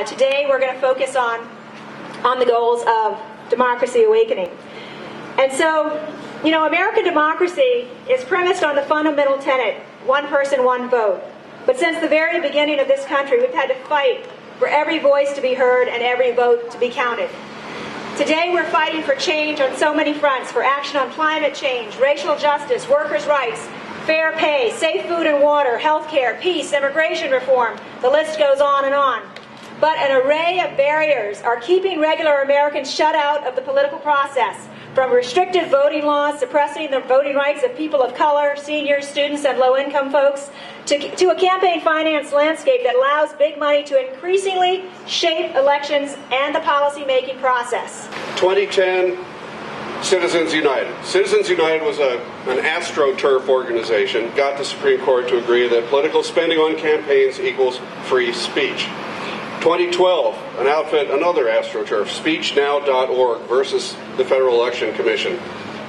Today we're going to focus on the goals of democracy awakening. And so, you know, American democracy is premised on the fundamental tenet, one person, one vote. But since the very beginning of this country, we've had to fight for every voice to be heard and every vote to be counted. Today we're fighting for change on so many fronts, for action on climate change, racial justice, workers' rights, fair pay, safe food and water, health care, peace, immigration reform. The list goes on and on. But an array of barriers are keeping regular Americans shut out of the political process, from restrictive voting laws suppressing the voting rights of people of color, seniors, students, and low-income folks, to a campaign finance landscape that allows big money to increasingly shape elections and the policy-making process. 2010, Citizens United. Citizens United was an AstroTurf organization, got the Supreme Court to agree that political spending on campaigns equals free speech. 2012, an outfit, another AstroTurf, SpeechNow.org versus the Federal Election Commission.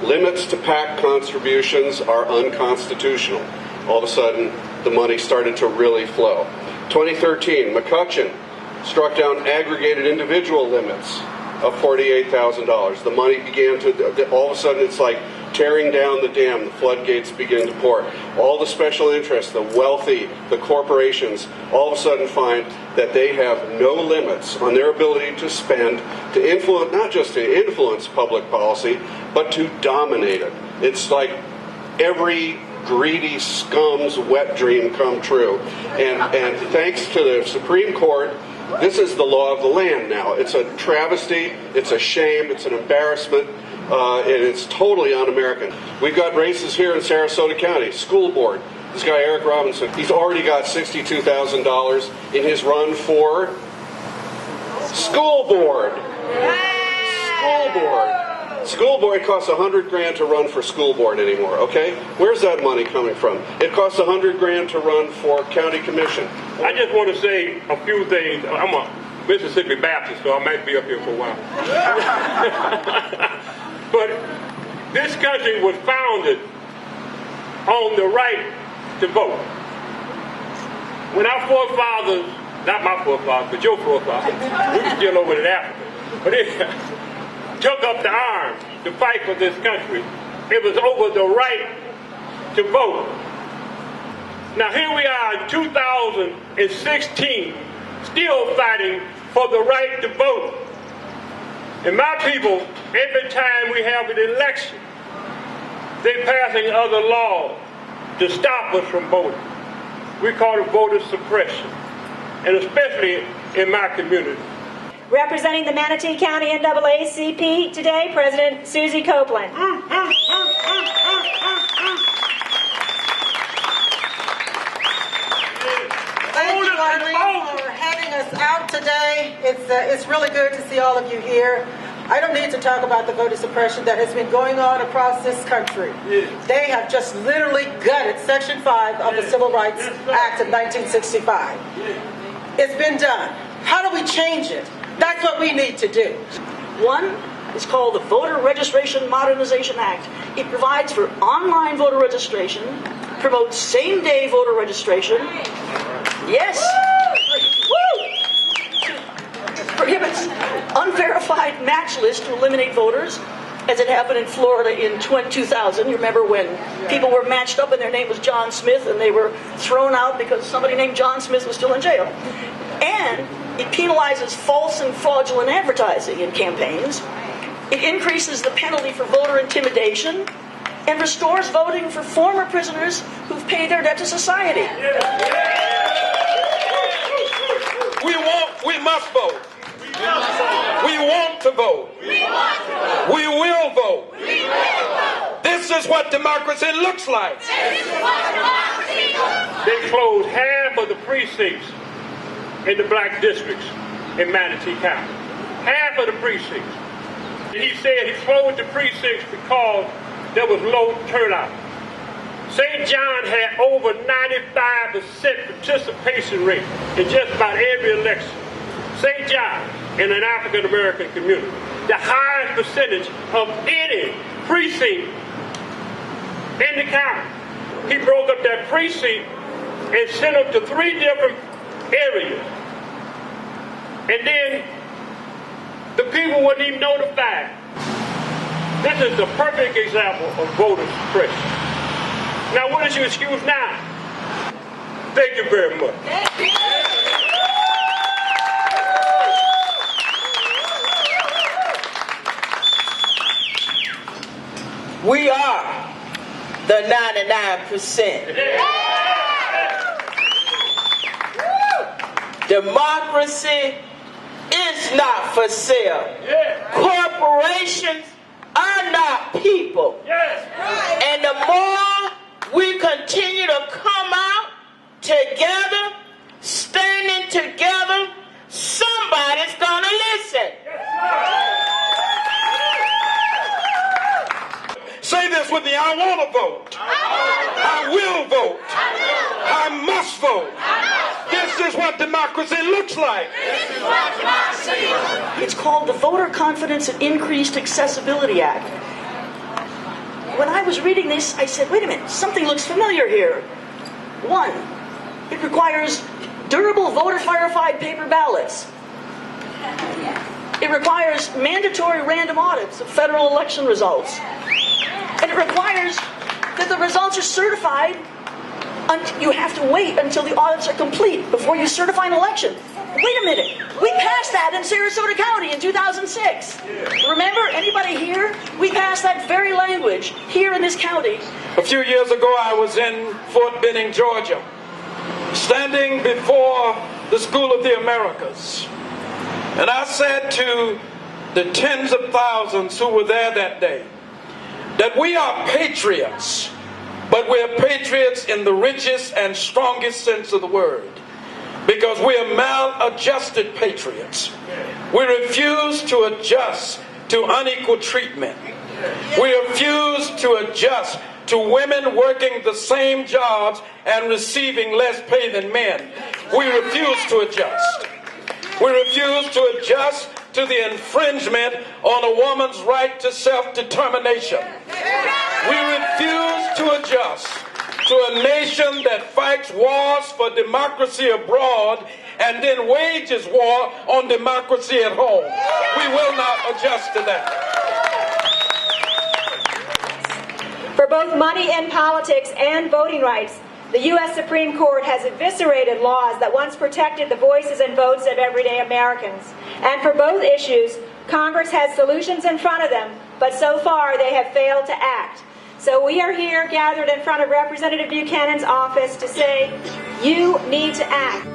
Limits to PAC contributions are unconstitutional. All of a sudden, the money started to really flow. 2013, McCutcheon struck down aggregated individual limits of $48,000. The money began to, all of a sudden it's like tearing down the dam, the floodgates begin to pour. All the special interests, the wealthy, the corporations, all of a sudden find that they have no limits on their ability to spend, to influence, not just to influence public policy, but to dominate it. It's like every greedy scum's wet dream come true. And thanks to the Supreme Court, this is the law of the land now. It's a travesty, it's a shame, it's an embarrassment, and it's totally un-American. We've got races here in Sarasota County. School board. This guy, Eric Robinson, he's already got $62,000 in his run for school board. School board. School board, it costs $100,000 to run for school board anymore, okay? Where's that money coming from? It costs $100,000 to run for county commission. I just want to say a few things. I'm a Mississippi Baptist, so I might be up here for a while. But this country was founded on the right to vote. When our forefathers, not my forefathers, but your forefathers, we were still over in Africa, but took up the arms to fight for this country, it was over the right to vote. Now here we are in 2016, still fighting for the right to vote. And my people, every time we have an election, they're passing other laws to stop us from voting. We call it voter suppression, and especially in my community. Representing the Manatee County NAACP today, President Susie Copeland. Thank you, Arlene, for having us out today. It's really good to see all of you here. I don't need to talk about the voter suppression that has been going on across this country. They have just literally gutted Section 5 of the Civil Rights Act of 1965. It's been done. How do we change it? That's what we need to do. One is called the Voter Registration Modernization Act. It provides for online voter registration, promotes same-day voter registration. Yes. Woo! Prohibits unverified match lists to eliminate voters, as it happened in Florida in 2000. You remember when people were matched up and their name was John Smith and they were thrown out because somebody named John Smith was still in jail. And it penalizes false and fraudulent advertising in campaigns. It increases the penalty for voter intimidation and restores voting for former prisoners who've paid their debt to society. We must vote. We want to vote. We will vote. This is what democracy looks like. They closed half of the precincts in the black districts in Manatee County. Half of the precincts. And he said he closed the precincts because there was low turnout. St. John had over 95% participation rate in just about every election. St. John, in an African American community, the highest percentage of any precinct in the county. He broke up that precinct and sent them to 3 different areas. and then the people wouldn't even notify. This is the perfect example of voter suppression. Now, what is your excuse now? Thank you very much. We are the 99%. Democracy is not for sale. Corporations are not people. And the more we continue to come out together, standing together, somebody's gonna listen. Say this with me: I want to vote. I will vote. I must vote. This is what democracy looks like. It's called the Voter Confidence and Increased Accessibility Act. When I was reading this, I said, wait a minute, something looks familiar here. One, it requires durable voter verified paper ballots. It requires mandatory random audits of federal election results. And it requires that the results are certified. You have to wait until the audits are complete before you certify an election. Wait a minute. We passed that in Sarasota County in 2006. Remember, anybody here? We passed that very language here in this county. A few years ago, I was in Fort Benning, Georgia, standing before the School of the Americas. And I said to the tens of thousands who were there that day that we are patriots, but we're patriots in the richest and strongest sense of the word, because we are maladjusted patriots. We refuse to adjust to unequal treatment. We refuse to adjust to women working the same jobs and receiving less pay than men. We refuse to adjust. We refuse to adjust to the infringement on a woman's right to self-determination. We refuse to adjust to a nation that fights wars for democracy abroad and then wages war on democracy at home. We will not adjust to that. For both money in politics and voting rights, the U.S. Supreme Court has eviscerated laws that once protected the voices and votes of everyday Americans. And for both issues, Congress has solutions in front of them, but so far they have failed to act. So we are here gathered in front of Representative Buchanan's office to say, you need to act.